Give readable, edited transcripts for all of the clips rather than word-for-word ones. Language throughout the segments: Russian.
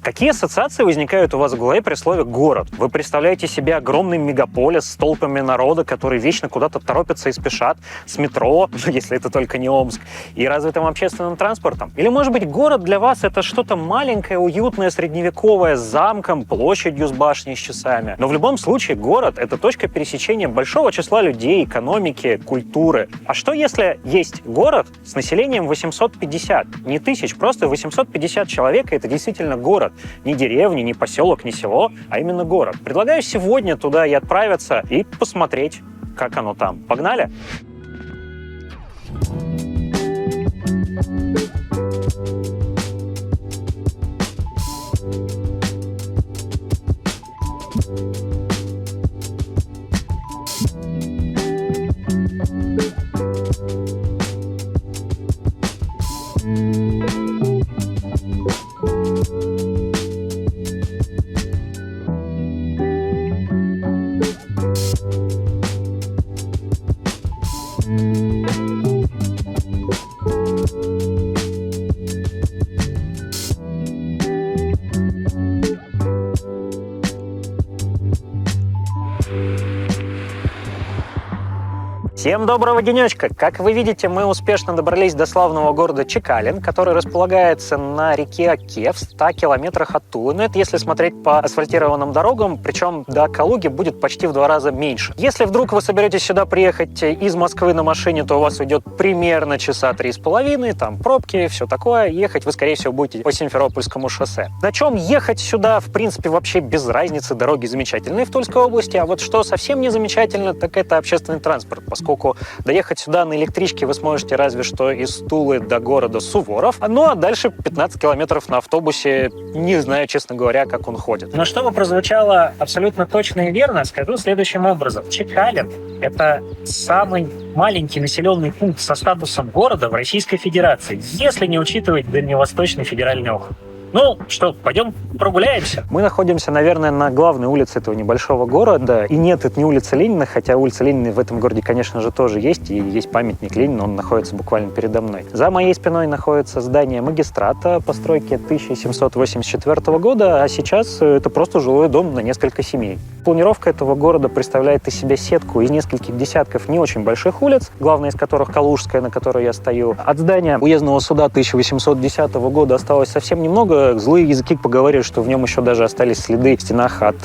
Какие ассоциации возникают у вас в голове при слове «город»? Вы представляете себе огромный мегаполис с толпами народа, которые вечно куда-то торопятся и спешат, с метро, если это только не Омск, и развитым общественным транспортом? Или, может быть, город для вас — это что-то маленькое, уютное, средневековое, с замком, площадью с башней с часами? Но в любом случае город — это точка пересечения большого числа людей, экономики, культуры. А что, если есть город с населением 850? Не тысяч, просто 850 человек, и это действительно город. Не деревня, не поселок, не село, а именно город. Предлагаю сегодня туда и отправиться, и посмотреть, как оно там. Погнали? Всем доброго денечка! Как вы видите, мы успешно добрались до славного города Чекалин, который располагается на реке Оке в 100 километрах от Тулы. Но это если смотреть по асфальтированным дорогам, причем до Калуги будет почти в 2 раза меньше. Если вдруг вы соберетесь сюда приехать из Москвы на машине, то у вас уйдет примерно часа 3,5, там пробки, все такое. Ехать вы, скорее всего, будете по Симферопольскому шоссе. На чем ехать сюда, в принципе, вообще без разницы. Дороги замечательные в Тульской области, а вот что совсем не замечательно, так это общественный транспорт, поскольку доехать сюда на электричке вы сможете разве что из Тулы до города Суворов, ну а дальше 15 километров на автобусе, не знаю, честно говоря, как он ходит. Но чтобы прозвучало абсолютно точно и верно, скажу следующим образом. Чекалин — это самый маленький населенный пункт со статусом города в Российской Федерации, если не учитывать Дальневосточный федеральный округ. Ну что, пойдем прогуляемся? Мы находимся, наверное, на главной улице этого небольшого города. И нет, это не улица Ленина, хотя улица Ленина в этом городе, конечно же, тоже есть. И есть памятник Ленину, он находится буквально передо мной. За моей спиной находится здание магистрата постройки 1784 года, а сейчас это просто жилой дом на несколько семей. Планировка этого города представляет из себя сетку из нескольких десятков не очень больших улиц, главная из которых Калужская, на которой я стою. От здания уездного суда 1810 года осталось совсем немного. Злые языки поговаривают, что в нем еще даже остались следы в стенах от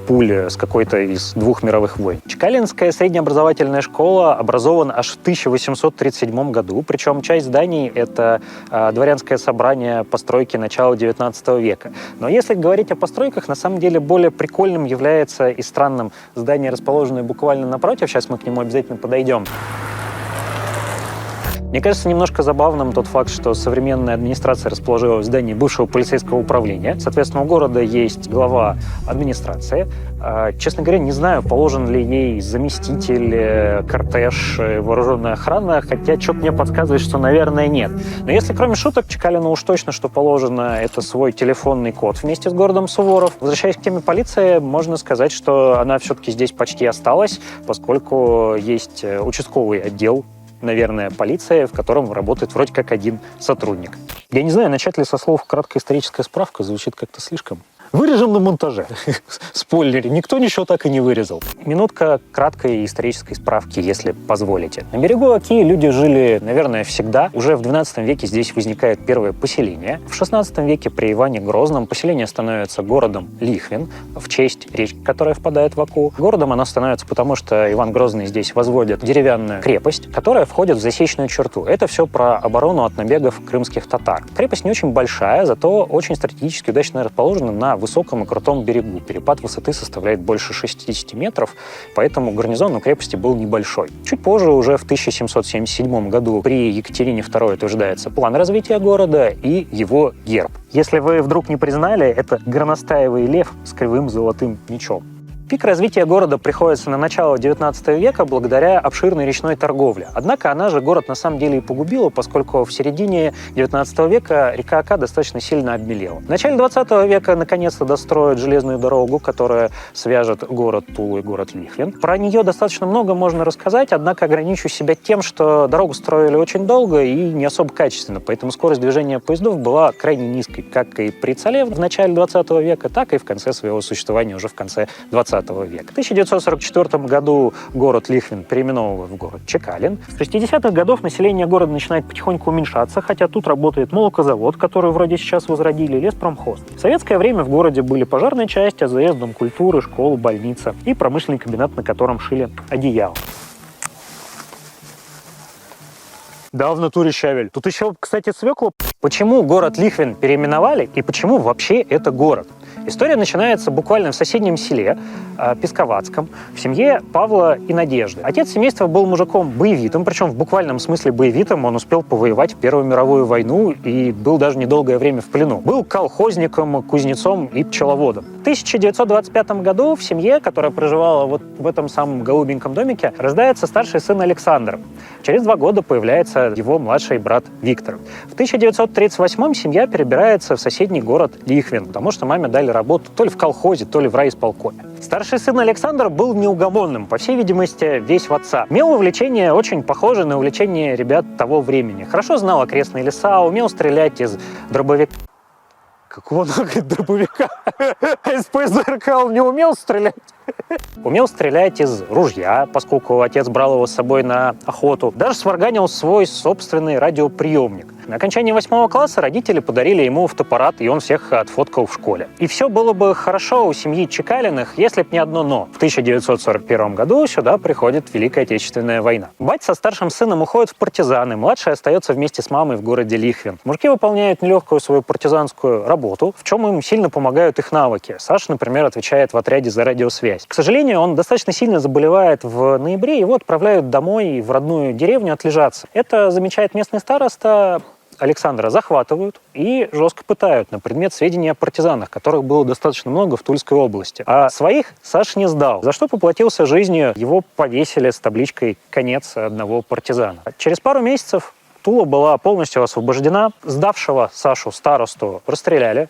пуль с какой-то из 2 мировых войн. Чекалинская среднеобразовательная школа образована аж в 1837 году, причем часть зданий — это дворянское собрание постройки начала 19 века. Но если говорить о постройках, на самом деле более прикольным является и странным здание, расположенное буквально напротив. Сейчас мы к нему обязательно подойдем. Мне кажется немножко забавным тот факт, что современная администрация расположилась в здании бывшего полицейского управления. Соответственно, у города есть глава администрации. Честно говоря, не знаю, положен ли ей заместитель, кортеж, вооруженная охрана, хотя что-то мне подсказывает, что, наверное, нет. Но если кроме шуток, Чекалину уж точно что положено, это свой телефонный код вместе с городом Суворов. Возвращаясь к теме полиции, можно сказать, что она все-таки здесь почти осталась, поскольку есть участковый отдел, наверное, полиция, в котором работает вроде как один сотрудник. Я не знаю, начать ли со слов «краткая историческая справка» звучит как-то слишком. Вырежем на монтаже. Спойлер, никто ничего так и не вырезал. Минутка краткой исторической справки, если позволите. На берегу Оки люди жили, наверное, всегда. Уже в XII веке здесь возникает первое поселение. В XVI веке при Иване Грозном поселение становится городом Лихвин в честь речки, которая впадает в Оку. Городом оно становится потому, что Иван Грозный здесь возводит деревянную крепость, которая входит в засечную черту. Это все про оборону от набегов крымских татар. Крепость не очень большая, зато очень стратегически удачно расположена на высоком и крутом берегу. Перепад высоты составляет больше 60 метров, поэтому гарнизон у крепости был небольшой. Чуть позже, уже в 1777 году, при Екатерине II утверждается план развития города и его герб. Если вы вдруг не признали, это горностаевый лев с кривым золотым мечом. Пик развития города приходится на начало XIX века благодаря обширной речной торговле. Однако она же город на самом деле и погубила, поскольку в середине XIX века река Ока достаточно сильно обмелела. В начале XX века наконец-то достроят железную дорогу, которая свяжет город Тулу и город Лихвин. Про нее достаточно много можно рассказать, однако ограничу себя тем, что дорогу строили очень долго и не особо качественно, поэтому скорость движения поездов была крайне низкой, как и при Цале в начале XX века, так и в конце своего существования уже в конце XX века. В 1944 году город Лихвин переименовывают в город Чекалин. С 60-х годов население города начинает потихоньку уменьшаться, хотя тут работает молокозавод, который вроде сейчас возродили, леспромхоз. В советское время в городе были пожарная часть, АЗС, дом культуры, школа, больница и промышленный комбинат, на котором шили одеяло. Да, в натуре щавель. Тут еще, кстати, свекла. Почему город Лихвин переименовали и почему вообще это город? История начинается буквально в соседнем селе, Песковацком, в семье Павла и Надежды. Отец семейства был мужиком боевитым, причем в буквальном смысле боевитым. Он успел повоевать в Первую мировую войну и был даже недолгое время в плену. Был колхозником, кузнецом и пчеловодом. В 1925 году в семье, которая проживала вот в этом самом голубеньком домике, рождается старший сын Александр. Через 2 года появляется его младший брат Виктор. В 1938 семья перебирается в соседний город Лихвин, потому что маме дали работу то ли в колхозе, то ли в райисполкоме. Старший сын Александр был неугомонным, по всей видимости, весь в отца. Имел увлечение, очень похожее на увлечение ребят того времени. Хорошо знал окрестные леса, умел стрелять из дробовика. Какого дробовика? Из ПЗРК он не умел стрелять? Умел стрелять из ружья, поскольку отец брал его с собой на охоту. Даже сварганил свой собственный радиоприемник. На окончании 8 класса родители подарили ему фотоаппарат, и он всех отфоткал в школе. И все было бы хорошо у семьи Чекалиных, если б не одно «но». В 1941 году сюда приходит Великая Отечественная война. Батя со старшим сыном уходит в партизаны, младший остается вместе с мамой в городе Лихвин. Мужики выполняют нелегкую свою партизанскую работу, в чем им сильно помогают их навыки. Саша, например, отвечает в отряде за радиосвязь. К сожалению, он достаточно сильно заболевает в ноябре, его отправляют домой в родную деревню отлежаться. Это замечает местный староста. Александра захватывают и жестко пытают на предмет сведений о партизанах, которых было достаточно много в Тульской области. А своих Саша не сдал, за что поплатился жизнью. Его повесили с табличкой «Конец одного партизана». Через пару месяцев Тула была полностью освобождена. Сдавшего Сашу старосту расстреляли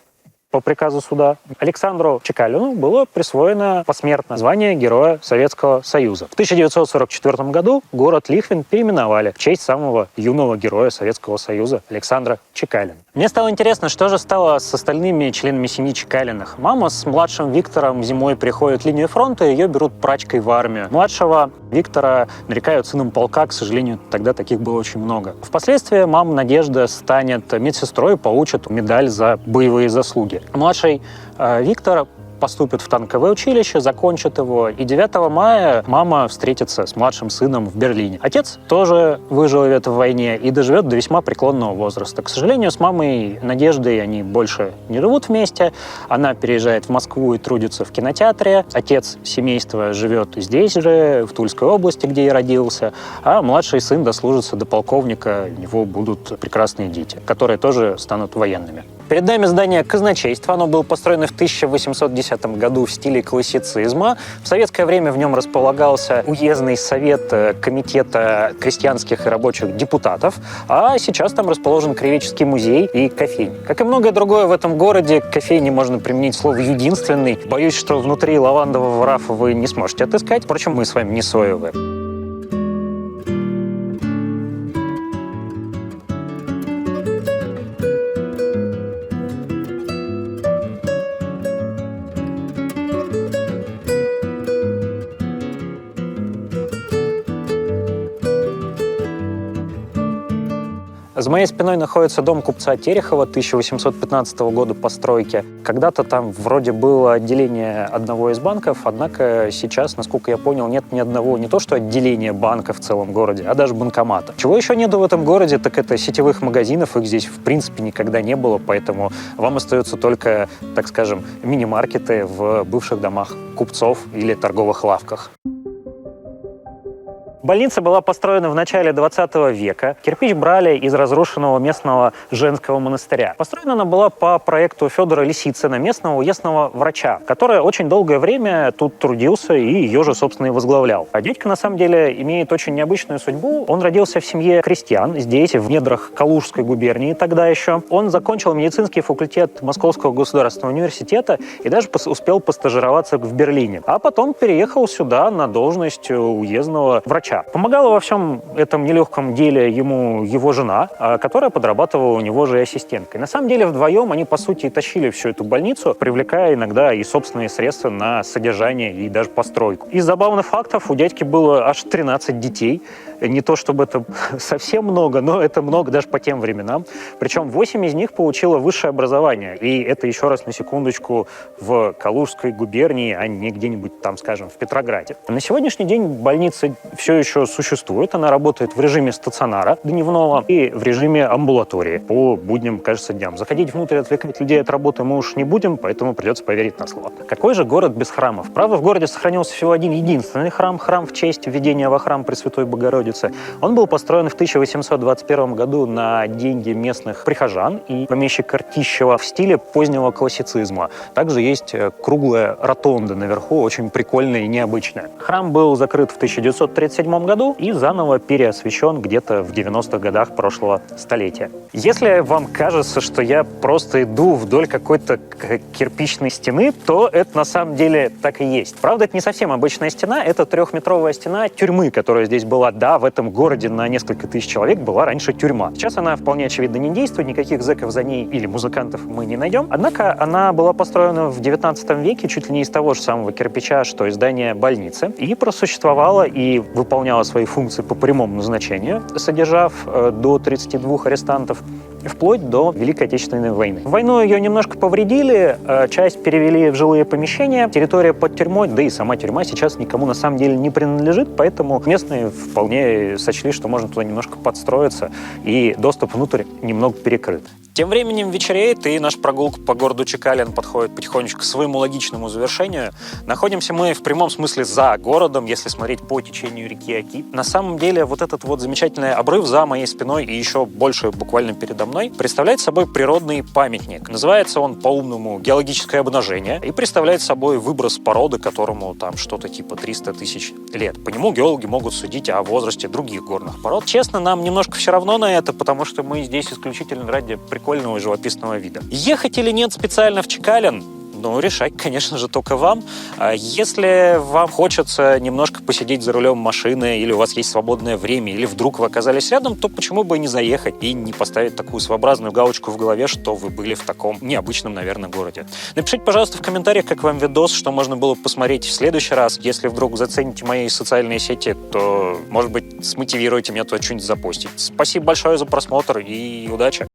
по приказу суда. Александру Чекалину было присвоено посмертно звание Героя Советского Союза. В 1944 году город Лихвин переименовали в честь самого юного героя Советского Союза Александра Чекалина. Мне стало интересно, что же стало с остальными членами семьи Чекалиных. Мама с младшим Виктором зимой приходит в линию фронта, ее берут прачкой в армию. Младшего Виктора нарекают сыном полка, к сожалению, тогда таких было очень много. Впоследствии мама Надежда станет медсестрой и получит медаль за боевые заслуги. Младший Виктор поступит в танковое училище, закончит его, и 9 мая мама встретится с младшим сыном в Берлине. Отец тоже выживет в войне и доживет до весьма преклонного возраста. К сожалению, с мамой Надеждой они больше не живут вместе. Она переезжает в Москву и трудится в кинотеатре. Отец семейства живет здесь же, в Тульской области, где и родился. А младший сын дослужится до полковника. У него будут прекрасные дети, которые тоже станут военными. Перед нами здание казначейства. Оно было построено в 1810 году в стиле классицизма. В советское время в нем располагался уездный совет комитета крестьянских и рабочих депутатов, а сейчас там расположен краеведческий музей и кофейня. Как и многое другое в этом городе, к кофейне можно применить слово «единственный». Боюсь, что внутри лавандового рафа вы не сможете отыскать. Впрочем, мы с вами не соевые. За моей спиной находится дом купца Терехова 1815 года постройки. Когда-то там вроде было отделение одного из банков, однако сейчас, насколько я понял, нет ни одного, не то что отделения банка в целом городе, а даже банкомата. Чего еще нету в этом городе, так это сетевых магазинов, их здесь в принципе никогда не было, поэтому вам остаются только, так скажем, мини-маркеты в бывших домах купцов или торговых лавках. Больница была построена в начале 20 века. Кирпич брали из разрушенного местного женского монастыря. Построена она была по проекту Федора Лисицына, местного уездного врача, который очень долгое время тут трудился и ее же, собственно, и возглавлял. А дядька, на самом деле, имеет очень необычную судьбу. Он родился в семье крестьян, здесь, в недрах Калужской губернии тогда еще. Он закончил медицинский факультет Московского государственного университета и даже успел постажироваться в Берлине. А потом переехал сюда на должность уездного врача. Помогала во всем этом нелегком деле ему его жена, которая подрабатывала у него же и ассистенткой. На самом деле вдвоем они, по сути, тащили всю эту больницу, привлекая иногда и собственные средства на содержание и даже постройку. Из забавных фактов у дядьки было аж 13 детей. Не то чтобы это совсем много, но это много даже по тем временам. Причем 8 из них получило высшее образование. И это, еще раз на секундочку, в Калужской губернии, а не где-нибудь там, скажем, в Петрограде. На сегодняшний день больница все еще существует. Она работает в режиме стационара дневного и в режиме амбулатории по будним, кажется, дням. Заходить внутрь, отвлекать людей от работы мы уж не будем, поэтому придется поверить на слово. Какой же город без храмов? Правда, в городе сохранился всего один единственный храм в честь введения во храм Пресвятой Богородицы. Он был построен в 1821 году на деньги местных прихожан и помещика Ртищева в стиле позднего классицизма. Также есть круглая ротонда наверху, очень прикольная и необычная. Храм был закрыт в 1937 году и заново переосвящен где-то в 90-х годах прошлого столетия. Если вам кажется, что я просто иду вдоль какой-то кирпичной стены, то это на самом деле так и есть. Правда, это не совсем обычная стена, это 3-метровая стена тюрьмы, которая здесь была. Да, в этом городе на несколько тысяч человек была раньше тюрьма. Сейчас она вполне очевидно не действует, никаких зэков за ней или музыкантов мы не найдем. Однако она была построена в 19 веке чуть ли не из того же самого кирпича, что и здание больницы, и просуществовала и выполняла свои функции по прямому назначению, содержав до 32 арестантов, вплоть до Великой Отечественной войны. В войну ее немножко повредили, часть перевели в жилые помещения, территория под тюрьмой, да и сама тюрьма сейчас никому на самом деле не принадлежит, поэтому местные вполне сочли, что можно туда немножко подстроиться, и доступ внутрь немного перекрыт. Тем временем вечереет, и наша прогулка по городу Чекалин подходит потихонечку к своему логичному завершению. Находимся мы в прямом смысле за городом, если смотреть по течению реки Оки. На самом деле вот этот вот замечательный обрыв за моей спиной и еще больше буквально передо мной представляет собой природный памятник. Называется он по-умному геологическое обнажение и представляет собой выброс породы, которому там что-то типа 300 тысяч лет. По нему геологи могут судить о возрасте других горных пород. Честно, нам немножко все равно на это, потому что мы здесь исключительно ради прикольного и живописного вида. Ехать или нет специально в Чекалин? Ну, решать, конечно же, только вам. Если вам хочется немножко посидеть за рулем машины, или у вас есть свободное время, или вдруг вы оказались рядом, то почему бы и не заехать и не поставить такую своеобразную галочку в голове, что вы были в таком необычном, наверное, городе. Напишите, пожалуйста, в комментариях, как вам видос, что можно было посмотреть в следующий раз. Если вдруг зацените мои социальные сети, то, может быть, смотивируйте меня туда что-нибудь запостить. Спасибо большое за просмотр и удачи!